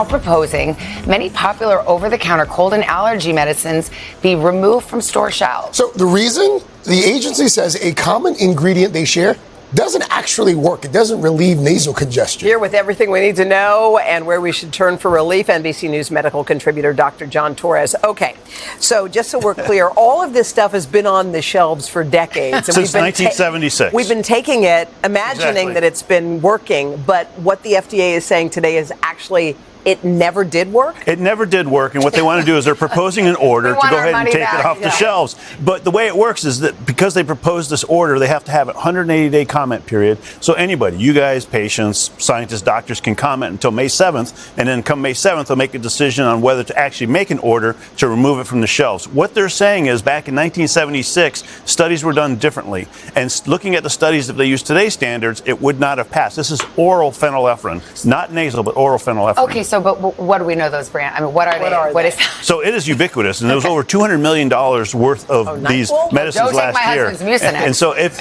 Proposing many popular over-the-counter cold and allergy medicines be removed from store shelves. So the reason, the agency says a common ingredient they share doesn't actually work. It doesn't relieve nasal congestion. Here with everything we need to know and where we should turn for relief, NBC News medical contributor Dr. John Torres. Okay, so just so we're clear, all of this stuff has been on the shelves for decades. And Since 1976. We've been taking it, imagining that it's been working, but what the FDA is saying today is actually it never did work? It never did work, and what they want to do is they're proposing an order to go ahead and take it off the shelves. But the way it works is that because they proposed this order, they have to have a 180-day comment period. So anybody, you guys, patients, scientists, doctors, can comment until May 7th, and then come May 7th, they'll make a decision on whether to actually make an order to remove it from the shelves. What they're saying is back in 1976, studies were done differently, and looking at the studies, if they use today's standards, it would not have passed. This is oral phenylephrine, not nasal, but oral phenylephrine. Okay, so but what do we know those brands? I mean, what are they? What is that? So it is ubiquitous, and there was over $200 million worth of these medicines last year. And so if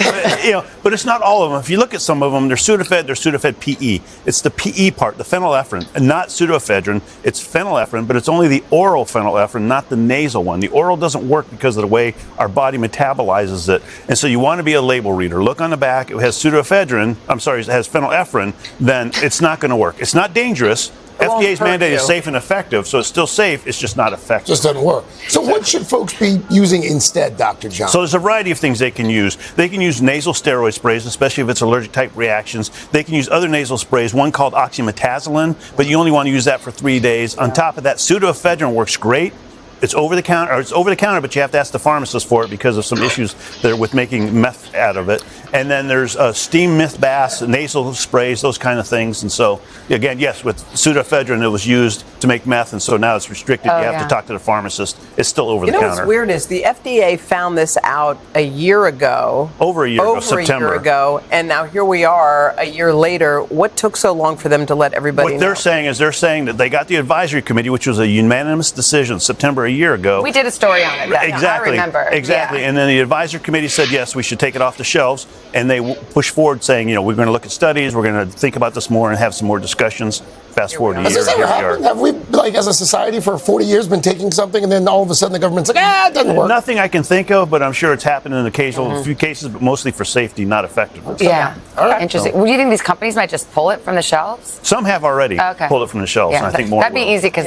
but it's not all of them. If you look at some of them, they're Sudafed PE. It's the PE part, the phenylephrine, and not pseudoephedrine. It's phenylephrine, but it's only the oral phenylephrine, not the nasal one. The oral doesn't work because of the way our body metabolizes it. And so you want to be a label reader. Look on the back. It has pseudoephedrine. It has phenylephrine. Then it's not going to work. It's not dangerous. FDA's mandate is safe and effective, so it's still safe, it's just not effective. Just doesn't work. So what should folks be using instead, Dr. John? So there's a variety of things they can use. They can use nasal steroid sprays, especially if it's allergic type reactions. They can use other nasal sprays, one called oxymetazoline, but you only want to use that for 3 days. On top of that, pseudoephedrine works great. It's over the counter, but you have to ask the pharmacist for it because of some issues there with making meth out of it. And then there's steam mist baths, nasal sprays, those kind of things. And so, again, yes, with pseudoephedrine, it was used to make meth, and so now it's restricted. You have to talk to the pharmacist. It's still over the counter. What's weird is the FDA found this out a year ago. Over a year ago, September. Over a year ago, and now here we are a year later. What took so long for them to let everybody know? What they're saying is that they got the advisory committee, which was a unanimous decision September a year ago. We did a story on it. Exactly. I remember. Exactly. Yeah. And then the advisory committee said, yes, we should take it off the shelves. And they pushed forward saying, we're going to look at studies. We're going to think about this more and have some more discussions. Fast forward a year. Has this ever happened? Have we, as a society for 40 years, been taking something and then all of a sudden the government's like, it doesn't work? Nothing I can think of, but I'm sure it's happened in a few cases, but mostly for safety, not effectiveness. Yeah. All right. Interesting. Do you think these companies might just pull it from the shelves? Some have already pulled it from the shelves. Yeah. And I think more That'd be easy because